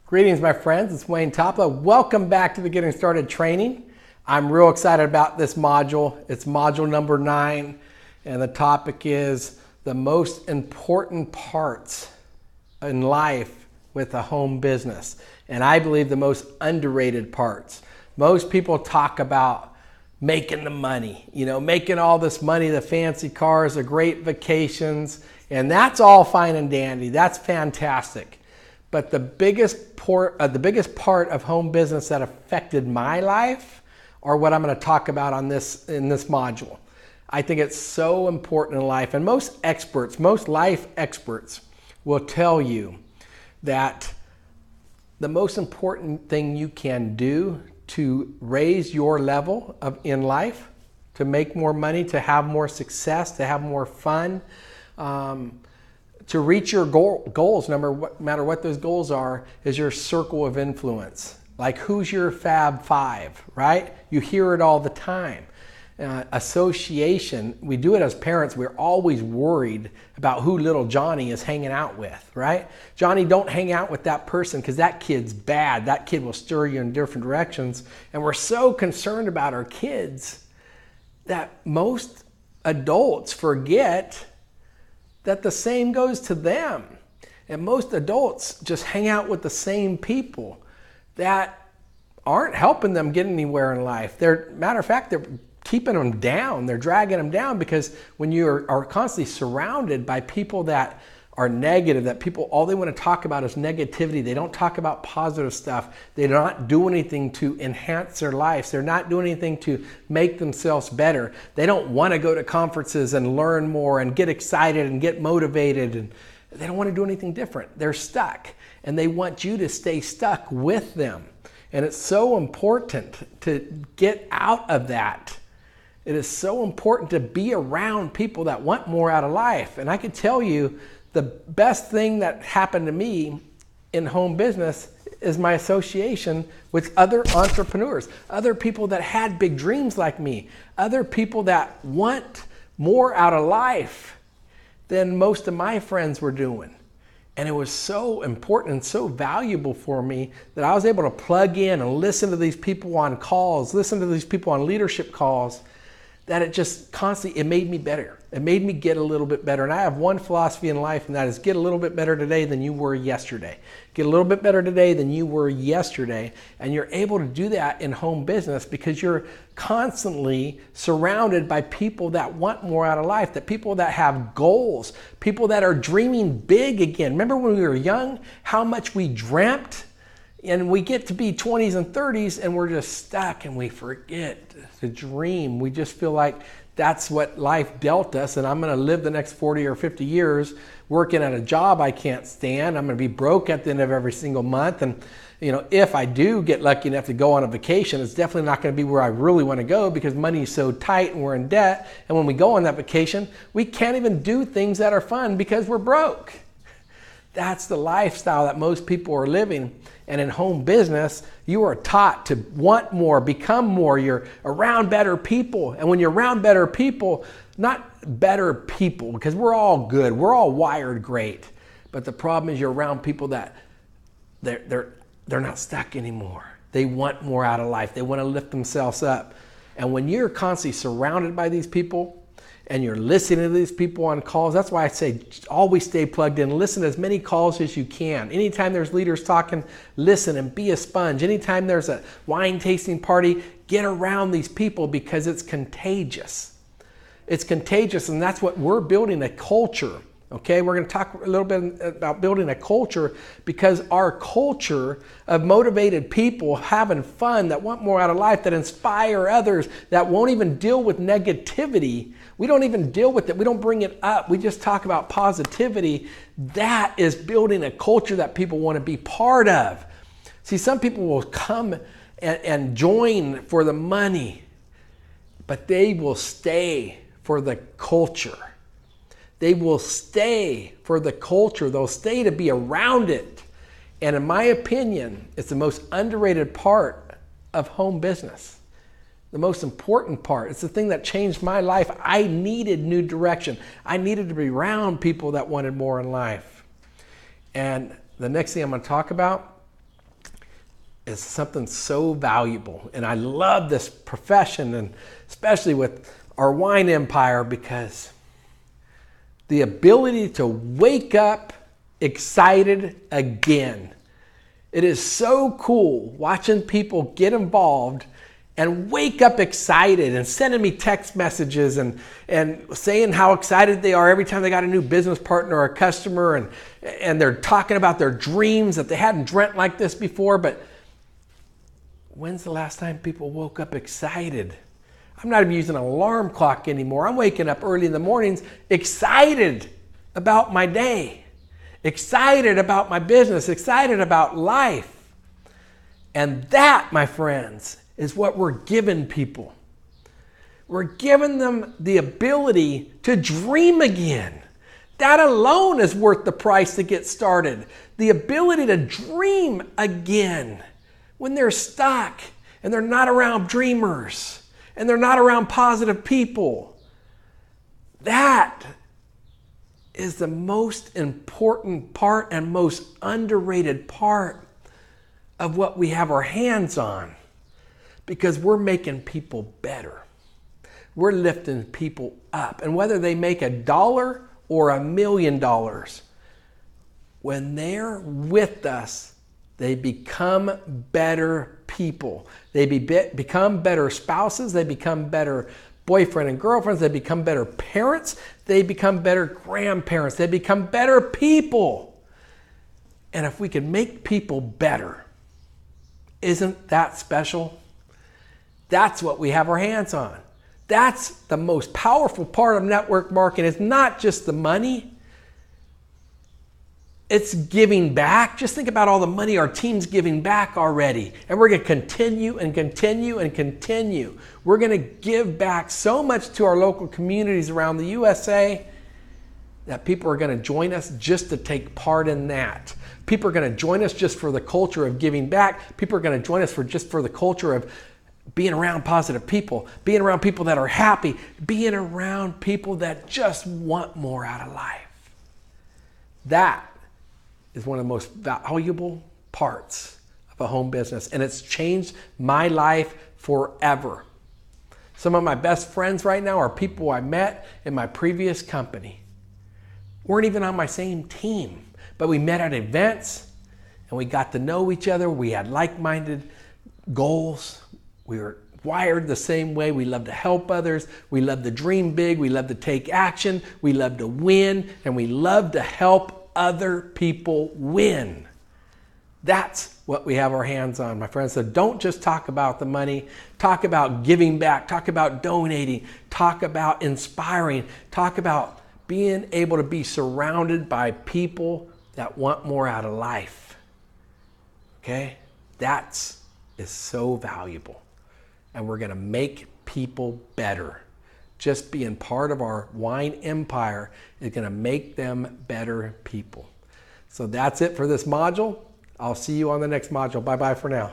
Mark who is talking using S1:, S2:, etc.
S1: Greetings, my friends. It's Wayne Topla. Welcome back to the Getting Started training. I'm real excited about this module. It's module number 9, and the topic is the most important parts in life with a home business. And I believe the most underrated parts. Most people talk about making the money, making all this money, the fancy cars, the great vacations, and that's all fine and dandy. That's fantastic. But the biggest part of home business that affected my life are what I'm going to talk about in this module. I think it's so important in life, and most life experts will tell you that the most important thing you can do to raise your level in life, to make more money, to have more success, to have more fun, to reach your goals, no matter what those goals are, is your circle of influence. Like, who's your Fab Five, right? You hear it all the time. Association, we do it as parents. We're always worried about who little Johnny is hanging out with, right? Johnny, don't hang out with that person because that kid's bad. That kid will stir you in different directions. And we're so concerned about our kids that most adults forget that the same goes to them. And most adults just hang out with the same people that aren't helping them get anywhere in life. Matter of fact, they're keeping them down. They're dragging them down, because when you are constantly surrounded by people that are negative, that people, all they want to talk about is negativity. They don't talk about positive stuff. They don't do anything to enhance their lives. They're not doing anything to make themselves better. They don't want to go to conferences and learn more and get excited and get motivated. And they don't want to do anything different. They're stuck, and they want you to stay stuck with them. And it's so important to get out of that. It is so important to be around people that want more out of life. And I can tell you, the best thing that happened to me in home business is my association with other entrepreneurs, other people that had big dreams like me, other people that want more out of life than most of my friends were doing. And it was so important and so valuable for me that I was able to plug in and listen to these people on calls, listen to these people on leadership calls, that it just constantly, it made me better. It made me get a little bit better. And I have one philosophy in life, and that is get a little bit better today than you were yesterday. Get a little bit better today than you were yesterday. And you're able to do that in home business because you're constantly surrounded by people that want more out of life, that people that have goals, people that are dreaming big again. Remember when we were young, how much we dreamt? And we get to be 20s and 30s and we're just stuck and we forget to dream. We just feel like that's what life dealt us, and I'm going to live the next 40 or 50 years working at a job I can't stand. I'm going to be broke at the end of every single month. And if I do get lucky enough to go on a vacation, it's definitely not going to be where I really want to go because money is so tight and we're in debt. And when we go on that vacation, we can't even do things that are fun because we're broke. That's the lifestyle that most people are living. And in home business, you are taught to want more, become more. You're around better people. And when you're around better people, not better people, because we're all good. We're all wired great. But the problem is you're around people that they're not stuck anymore. They want more out of life. They want to lift themselves up. And when you're constantly surrounded by these people, and you're listening to these people on calls, that's why I say always stay plugged in. Listen to as many calls as you can. Anytime there's leaders talking, listen and be a sponge. Anytime there's a wine tasting party, get around these people because it's contagious. It's contagious, and that's what we're building, a culture. Okay, we're going to talk a little bit about building a culture, because our culture of motivated people having fun, that want more out of life, that inspire others, that won't even deal with negativity. We don't even deal with it. We don't bring it up. We just talk about positivity. That is building a culture that people want to be part of. See, some people will come and join for the money, but they will stay for the culture. They will stay for the culture. They'll stay to be around it. And in my opinion, it's the most underrated part of home business. The most important part. It's the thing that changed my life. I needed new direction. I needed to be around people that wanted more in life. And the next thing I'm going to talk about is something so valuable. And I love this profession, and especially with our wine empire, because the ability to wake up excited again. It is so cool watching people get involved and wake up excited and sending me text messages and saying how excited they are every time they got a new business partner or a customer, and they're talking about their dreams that they hadn't dreamt like this before. But when's the last time people woke up excited? I'm not even using an alarm clock anymore. I'm waking up early in the mornings excited about my day, excited about my business, excited about life. And that, my friends, is what we're giving people. We're giving them the ability to dream again. That alone is worth the price to get started. The ability to dream again when they're stuck and they're not around dreamers and they're not around positive people. That is the most important part and most underrated part of what we have our hands on, because we're making people better. We're lifting people up. And whether they make $1 or $1 million, when they're with us, they become better people. They become better spouses. They become better boyfriend and girlfriends. They become better parents. They become better grandparents. They become better people. And if we can make people better, isn't that special? That's what we have our hands on. That's the most powerful part of network marketing. It's not just the money. It's giving back. Just think about all the money our team's giving back already. And we're going to continue and continue and continue. We're going to give back so much to our local communities around the USA that people are going to join us just to take part in that. People are going to join us just for the culture of giving back. People are going to join us just for the culture of being around positive people, being around people that are happy, being around people that just want more out of life. That is one of the most valuable parts of a home business, and it's changed my life forever. Some of my best friends right now are people I met in my previous company. Weren't even on my same team, but we met at events and we got to know each other. We had like-minded goals. We were wired the same way. We love to help others. We love to dream big. We love to take action. We love to win, and we love to help other people win. That's what we have our hands on, my friends. So don't just talk about the money. Talk about giving back. Talk about donating. Talk about inspiring. Talk about being able to be surrounded by people that want more out of life. Okay? That is so valuable. And we're going to make people better. Just being part of our wine empire is going to make them better people. So that's it for this module. I'll see you on the next module. Bye-bye for now.